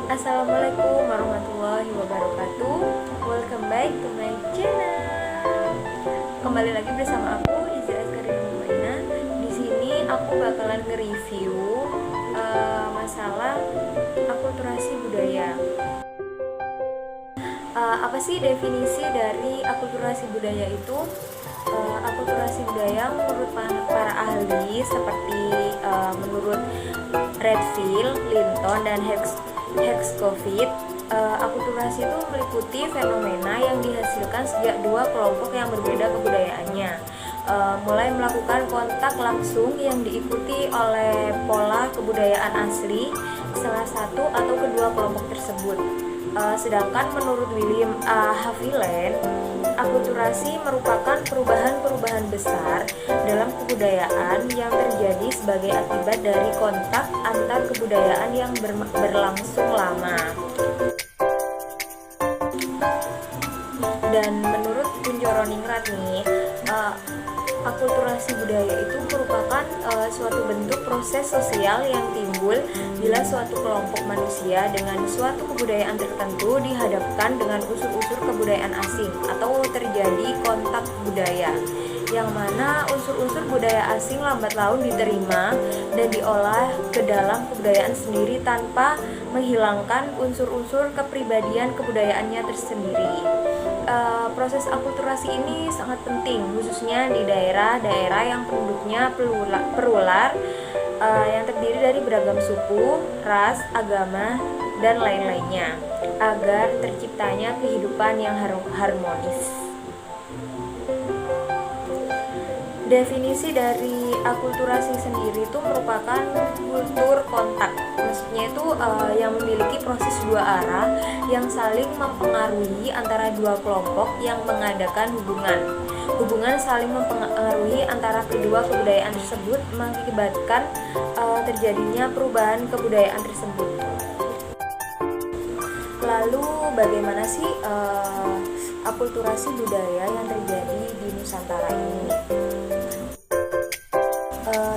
Assalamualaikum warahmatullahi wabarakatuh. Welcome back to my channel. Kembali lagi bersama aku Iza Azkarin Umaina. Di sini aku bakalan nge-review masalah akulturasi budaya. Apa sih definisi dari akulturasi budaya itu? Akulturasi budaya menurut para ahli seperti menurut Redfield, Linton, dan Hexcovit, akulturasi itu meliputi fenomena yang dihasilkan sejak dua kelompok yang berbeda kebudayaannya, mulai melakukan kontak langsung yang diikuti oleh pola kebudayaan asli salah satu atau kedua kelompok tersebut. Sedangkan menurut William Haviland, akulturasi merupakan perubahan-perubahan besar dalam kebudayaan yang terjadi sebagai akibat dari kontak antar kebudayaan yang berlangsung lama. Dan menurut Kunchoro-Ningrat nih, akulturasi budaya itu merupakan suatu bentuk proses sosial yang timbul bila suatu kelompok manusia dengan suatu kebudayaan tertentu dihadapkan dengan unsur-unsur kebudayaan asing atau terjadi kontak budaya, yang mana unsur-unsur budaya asing lambat laun diterima dan diolah ke dalam kebudayaan sendiri tanpa menghilangkan unsur-unsur kepribadian kebudayaannya tersendiri. Proses akulturasi ini sangat penting, khususnya di daerah-daerah yang penduduknya perular, yang terdiri dari beragam suku, ras, agama, dan lain-lainnya, agar terciptanya kehidupan yang harmonis. Definisi dari akulturasi sendiri itu merupakan kultur kontak. Maksudnya itu yang memiliki proses dua arah yang saling mempengaruhi antara dua kelompok yang mengadakan hubungan saling mempengaruhi antara kedua kebudayaan tersebut mengakibatkan terjadinya perubahan kebudayaan tersebut. Lalu bagaimana sih akulturasi budaya yang terjadi di Nusantara ini?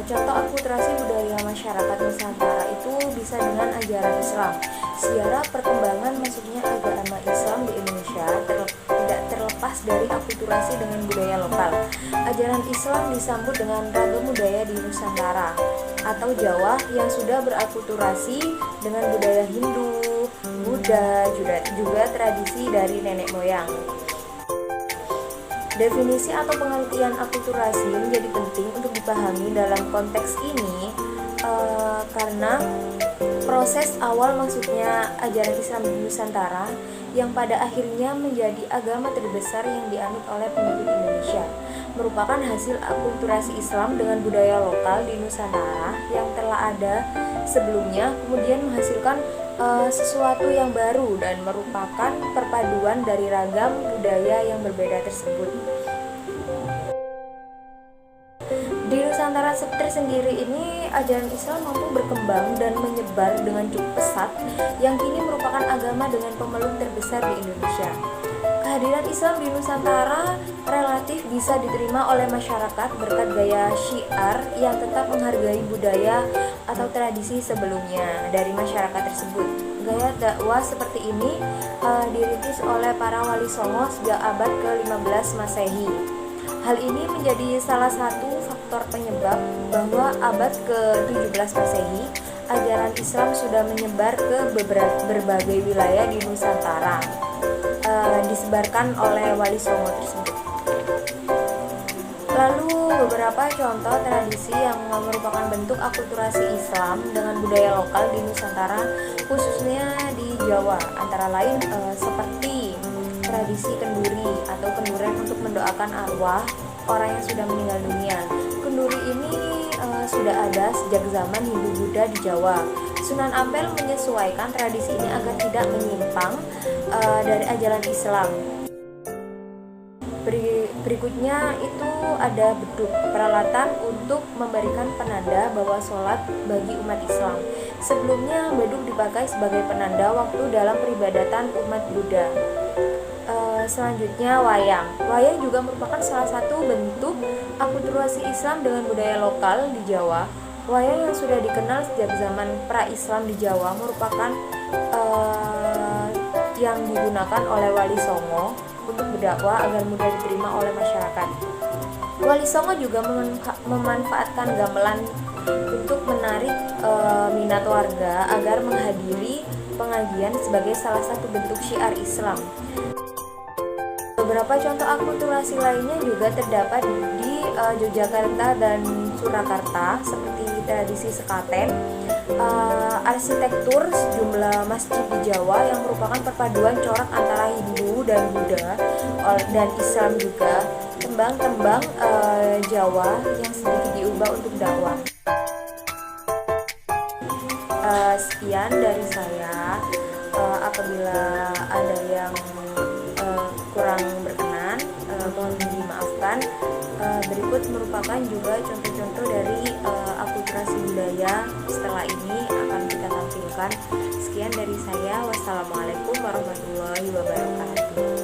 Contoh akulturasi budaya masyarakat Nusantara itu bisa dengan ajaran Islam. Sejarah perkembangan masuknya agama Islam di Indonesia tidak terlepas dari akulturasi dengan budaya lokal. Ajaran Islam disambut dengan ragam budaya di Nusantara atau Jawa yang sudah berakulturasi dengan budaya Hindu, Buddha, juga tradisi dari nenek moyang. Definisi atau pengertian akulturasi menjadi penting untuk dipahami dalam konteks ini karena proses awal masuknya ajaran Islam di Nusantara yang pada akhirnya menjadi agama terbesar yang dianut oleh penduduk Indonesia merupakan hasil akulturasi Islam dengan budaya lokal di Nusantara yang telah ada sebelumnya, kemudian menghasilkan sesuatu yang baru dan merupakan perpaduan dari ragam budaya yang berbeda tersebut. Di Nusantara tersendiri ini, ajaran Islam mampu berkembang dan menyebar dengan cukup pesat, yang kini merupakan agama dengan pemeluk terbesar di Indonesia. Kehadiran Islam di Nusantara relatif bisa diterima oleh masyarakat berkat gaya syiar yang tetap menghargai budaya atau tradisi sebelumnya dari masyarakat tersebut. Gaya dakwah seperti ini dirintis oleh para wali songo sejak abad ke-15 Masehi. Hal ini menjadi salah satu faktor penyebab bahwa abad ke-17 Masehi ajaran Islam sudah menyebar ke berbagai wilayah di Nusantara, disebarkan oleh wali songo tersebut. Lalu beberapa contoh tradisi yang merupakan bentuk akulturasi Islam dengan budaya lokal di Nusantara, khususnya di Jawa, antara lain seperti tradisi kenduri atau kenduren untuk mendoakan arwah orang yang sudah meninggal dunia. Kenduri ini sudah ada sejak zaman Hindu Buddha di Jawa. Sunan Ampel menyesuaikan tradisi ini agar tidak menyimpang dari ajaran Islam. Berikutnya itu ada beduk, peralatan untuk memberikan penanda bahwa sholat bagi umat Islam. Sebelumnya beduk dipakai sebagai penanda waktu dalam peribadatan umat Buddha. Selanjutnya wayang. Wayang juga merupakan salah satu bentuk akulturasi Islam dengan budaya lokal di Jawa. Wayang yang sudah dikenal sejak zaman pra-Islam di Jawa merupakan yang digunakan oleh Wali Songo untuk berdakwah agar mudah diterima oleh masyarakat. Wali Songo juga memanfaatkan gamelan untuk menarik minat warga agar menghadiri pengajian sebagai salah satu bentuk syiar Islam. Beberapa contoh akulturasi lainnya juga terdapat di Yogyakarta dan Surakarta, seperti tradisi sekaten, arsitektur sejumlah masjid di Jawa yang merupakan perpaduan corak antara Hindu dan Buddha dan Islam juga, tembang-tembang Jawa yang sedikit diubah untuk dakwah. Sekian dari saya. Apabila ada yang kurang berkenan, mohon dimaafkan. Berikut merupakan juga contoh-contoh dari akulturasi budaya setelah ini akan kita tampilkan. Sekian dari saya. Wassalamualaikum warahmatullahi wabarakatuh.